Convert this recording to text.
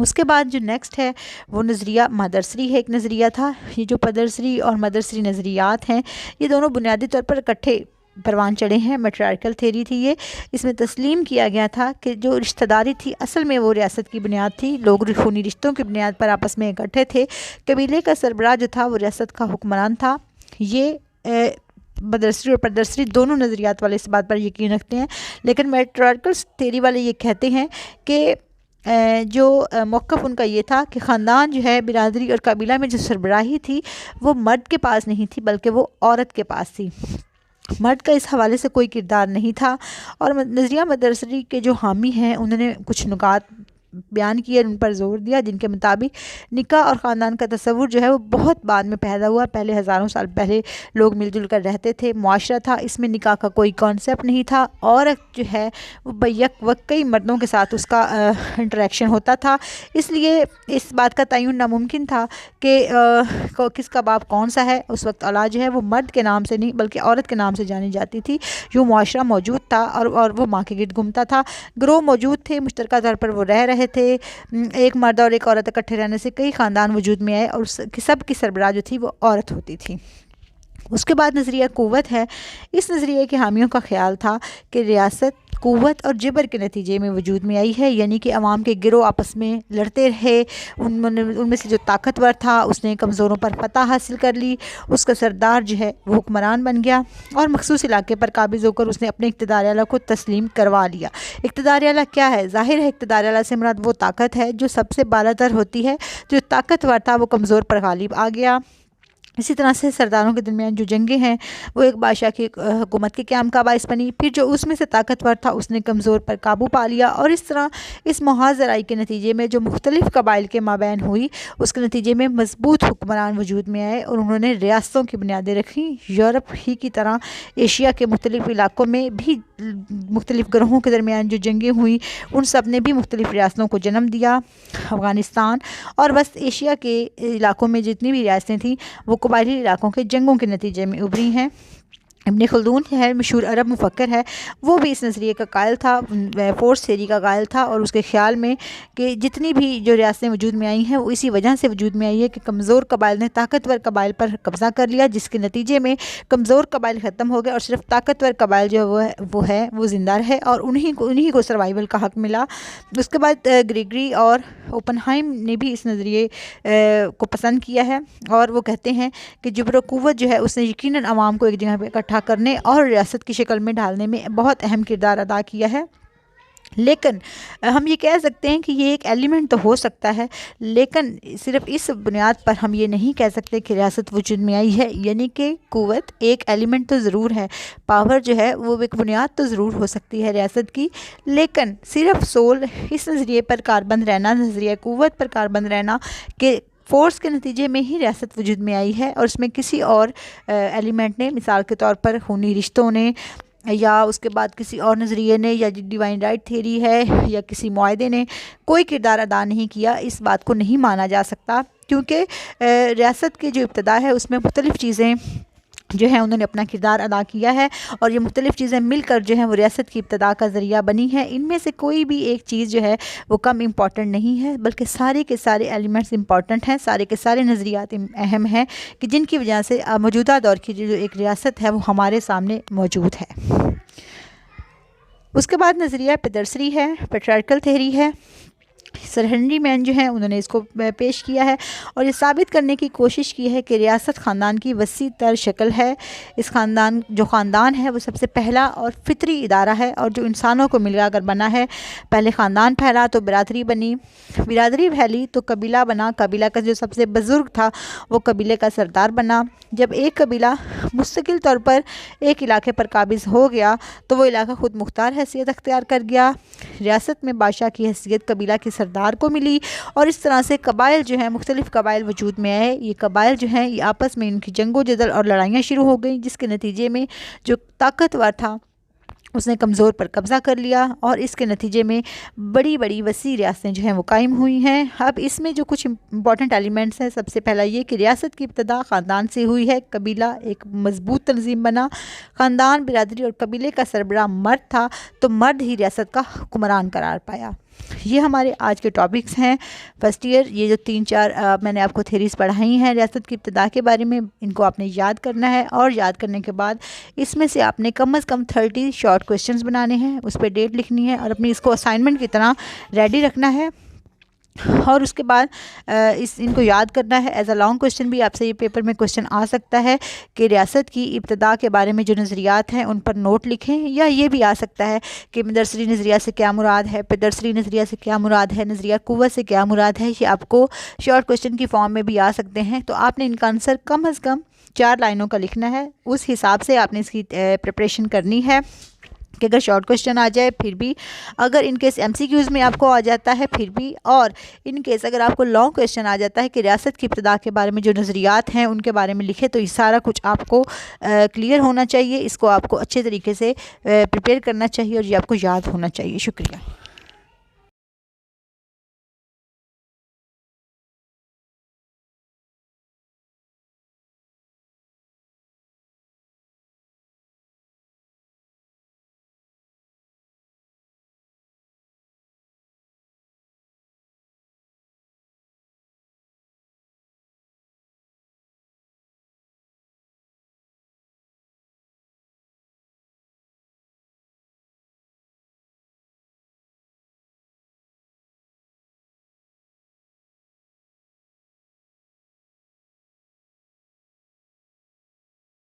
اس کے بعد جو نیکسٹ ہے وہ نظریہ مادرسری ہے، ایک نظریہ تھا۔ یہ جو پدرسری اور مدرسری نظریات ہیں یہ دونوں بنیادی طور پر اکٹھے پروان چڑھے ہیں۔ میٹرارکل تھیری تھی یہ، اس میں تسلیم کیا گیا تھا کہ جو رشتہ داری تھی اصل میں وہ ریاست کی بنیاد تھی، لوگ خونی رشتوں کی بنیاد پر آپس میں اکٹھے تھے، قبیلے کا سربراہ جو تھا وہ ریاست کا حکمران تھا۔ یہ مدرسری اور پدرسری دونوں نظریات والے اس بات پر یقین رکھتے ہیں، لیکن میٹرارکل تھیری والے یہ کہتے ہیں کہ جو موقف ان کا یہ تھا کہ خاندان جو ہے، برادری اور قبیلہ میں جو سربراہی تھی وہ مرد کے پاس نہیں تھی بلکہ وہ عورت کے پاس تھی، مرد کا اس حوالے سے کوئی کردار نہیں تھا۔ اور نظریہ مدرسری کے جو حامی ہیں انہوں نے کچھ نکات بیان کیے، ان پر زور دیا، جن کے مطابق نکاح اور خاندان کا تصور جو ہے وہ بہت بعد میں پیدا ہوا، پہلے ہزاروں سال پہلے لوگ مل جل کر رہتے تھے، معاشرہ تھا، اس میں نکاح کا کوئی کانسیپٹ نہیں تھا، عورت جو ہے وہ بیک وقت کئی مردوں کے ساتھ اس کا انٹریکشن ہوتا تھا، اس لیے اس بات کا تعین ناممکن تھا کہ کس کا باپ کون سا ہے۔ اس وقت اولاد جو ہے وہ مرد کے نام سے نہیں بلکہ عورت کے نام سے جانی جاتی تھی۔ یوں معاشرہ موجود تھا اور وہ ماں کے گرد گھومتا تھا، گروہ موجود تھے، مشترکہ طور پر وہ رہ رہے تھے، ایک مرد اور ایک عورت اکٹھے رہنے سے کئی خاندان وجود میں آئے اور سب کی سربراہ جو تھی وہ عورت ہوتی تھی۔ اس کے بعد نظریہ قوت ہے۔ اس نظریے کے حامیوں کا خیال تھا کہ ریاست قوت اور جبر کے نتیجے میں وجود میں آئی ہے، یعنی کہ عوام کے گروہ آپس میں لڑتے رہے، ان میں سے جو طاقتور تھا اس نے کمزوروں پر فتح حاصل کر لی، اس کا سردار جو ہے وہ حکمران بن گیا اور مخصوص علاقے پر قابض ہو کر اس نے اپنے اقتدار اعلیٰ کو تسلیم کروا لیا۔ اقتدار اعلیٰ کیا ہے؟ ظاہر ہے اقتدار اعلیٰ سے مراد وہ طاقت ہے جو سب سے بالا تر ہوتی ہے، جو طاقتور تھا وہ کمزور پر غالب آ گیا۔ اسی طرح سے سرداروں کے درمیان جو جنگیں ہیں وہ ایک بادشاہ کی حکومت کے قیام کا باعث بنی، پھر جو اس میں سے طاقتور تھا اس نے کمزور پر قابو پا لیا، اور اس طرح اس محاذ لڑائی کے نتیجے میں جو مختلف قبائل کے مابین ہوئی اس کے نتیجے میں مضبوط حکمران وجود میں آئے اور انہوں نے ریاستوں کی بنیادیں رکھیں۔ یورپ ہی کی طرح ایشیا کے مختلف علاقوں میں بھی مختلف گروہوں کے درمیان جو جنگیں ہوئیں ان سب نے بھی مختلف ریاستوں کو جنم دیا۔ افغانستان اور وسط ایشیا کے علاقوں میں جتنی بھی ریاستیں تھیں وہ قبائلی علاقوں کے جنگوں کے نتیجے میں ابھری ہیں۔ ابن خلدون ہے، مشہور عرب مفکر ہے، وہ بھی اس نظریے کا قائل تھا، فورس تھیوری کا قائل تھا، اور اس کے خیال میں کہ جتنی بھی جو ریاستیں وجود میں آئی ہیں وہ اسی وجہ سے وجود میں آئی ہے کہ کمزور قبائل نے طاقتور قبائل پر قبضہ کر لیا، جس کے نتیجے میں کمزور قبائل ختم ہو گئے اور صرف طاقتور قبائل جو وہ زندہ رہے اور انہی کو سروائیول کا حق ملا۔ اس کے بعد گریگری اور اوپنہائم نے بھی اس نظریے کو پسند کیا ہے، اور وہ کہتے ہیں کہ جبر و قوت جو ہے اس نے یقیناً عوام کو ایک جگہ پہ اکٹھا کرنے اور ریاست کی شکل میں ڈھالنے میں بہت اہم کردار ادا کیا ہے۔ لیکن ہم یہ کہہ سکتے ہیں کہ یہ ایک ایلیمنٹ تو ہو سکتا ہے، لیکن صرف اس بنیاد پر ہم یہ نہیں کہہ سکتے کہ ریاست وجود میں آئی ہے، یعنی کہ قوت ایک ایلیمنٹ تو ضرور ہے، پاور جو ہے وہ ایک بنیاد تو ضرور ہو سکتی ہے ریاست کی، لیکن صرف سول اس نظریے پر کاربند رہنا، نظریہ قوت پر کاربند رہنا کہ فورس کے نتیجے میں ہی ریاست وجود میں آئی ہے اور اس میں کسی اور ایلیمنٹ نے، مثال کے طور پر خونی رشتوں نے یا اس کے بعد کسی اور نظریے نے یا ڈیوائن رائٹ تھیوری ہے یا کسی معاہدے نے کوئی کردار ادا نہیں کیا، اس بات کو نہیں مانا جا سکتا، کیونکہ ریاست کی جو ابتدا ہے اس میں مختلف چیزیں جو ہیں انہوں نے اپنا کردار ادا کیا ہے، اور یہ مختلف چیزیں مل کر جو ہیں وہ ریاست کی ابتدا کا ذریعہ بنی ہے۔ ان میں سے کوئی بھی ایک چیز جو ہے وہ کم امپورٹنٹ نہیں ہے، بلکہ سارے کے سارے ایلیمنٹس امپورٹنٹ ہیں، سارے کے سارے نظریات اہم ہیں کہ جن کی وجہ سے موجودہ دور کی جو ایک ریاست ہے وہ ہمارے سامنے موجود ہے۔ اس کے بعد نظریہ پیدرسری ہے، پیٹرارکل تھیوری ہے۔ سر ہنری مین جو ہیں انہوں نے اس کو پیش کیا ہے اور یہ ثابت کرنے کی کوشش کی ہے کہ ریاست خاندان کی وسیع تر شکل ہے۔ اس خاندان ہے وہ سب سے پہلا اور فطری ادارہ ہے اور جو انسانوں کو ملا کر بنا ہے۔ پہلے خاندان پھیلا تو برادری بنی، برادری پھیلی تو قبیلہ بنا، قبیلہ کا جو سب سے بزرگ تھا وہ قبیلے کا سردار بنا۔ جب ایک قبیلہ مستقل طور پر ایک علاقے پر قابض ہو گیا تو وہ علاقہ خود مختار حیثیت اختیار کر گیا، ریاست میں بادشاہ کی حیثیت قبیلہ کے سردار کو ملی، اور اس طرح سے قبائل جو ہیں مختلف قبائل وجود میں آئے۔ یہ قبائل جو ہیں یہ آپس میں ان کی جنگ و جدل اور لڑائیاں شروع ہو گئیں، جس کے نتیجے میں جو طاقتور تھا اس نے کمزور پر قبضہ کر لیا اور اس کے نتیجے میں بڑی بڑی وسیع ریاستیں جو ہیں وہ قائم ہوئی ہیں۔ اب اس میں جو کچھ امپورٹنٹ ایلیمنٹس ہیں، سب سے پہلا یہ کہ ریاست کی ابتدا خاندان سے ہوئی ہے، قبیلہ ایک مضبوط تنظیم بنا، خاندان، برادری اور قبیلے کا سربراہ مرد تھا تو مرد ہی ریاست کا حکمران قرار پایا۔ یہ ہمارے آج کے ٹاپکس ہیں فرسٹ ایئر. یہ جو 3-4 میں نے آپ کو تھیریز پڑھائی ہیں ریاست کی ابتدا کے بارے میں، ان کو آپ نے یاد کرنا ہے، اور یاد کرنے کے بعد اس میں سے آپ نے کم از کم 30 شارٹ کویشچنز بنانے ہیں، اس پہ ڈیٹ لکھنی ہے اور اپنی اس کو اسائنمنٹ کی طرح ریڈی رکھنا ہے. اور اس کے بعد ان کو یاد کرنا ہے. ایز اے لانگ کویشچن بھی آپ سے یہ پیپر میں کویشچن آ سکتا ہے کہ ریاست کی ابتدا کے بارے میں جو نظریات ہیں ان پر نوٹ لکھیں، یا یہ بھی آ سکتا ہے کہ درسری نظریہ سے کیا مراد ہے، پھر درسری نظریہ سے کیا مراد ہے، نظریہ قوت سے کیا مراد ہے. یہ آپ کو شارٹ کویشچن کی فارم میں بھی آ سکتے ہیں. تو آپ نے ان کا آنسر کم از کم 4 لائنوں کا لکھنا ہے. اس حساب سے آپ نے اس کی پریپریشن کرنی ہے کہ اگر شارٹ کویشچن آ جائے پھر بھی، اگر in case M C Qs میں آپ کو آ جاتا ہے پھر بھی، اور ان کیس اگر آپ کو لانگ کویشچن آ جاتا ہے کہ ریاست کی ابتدا کے بارے میں جو نظریات ہیں ان کے بارے میں لکھے، تو یہ سارا کچھ آپ کو کلیئر ہونا چاہیے. اس کو آپ کو اچھے طریقے سے پریپیئر کرنا چاہیے اور یہ آپ کو یاد ہونا چاہیے. شکریہ.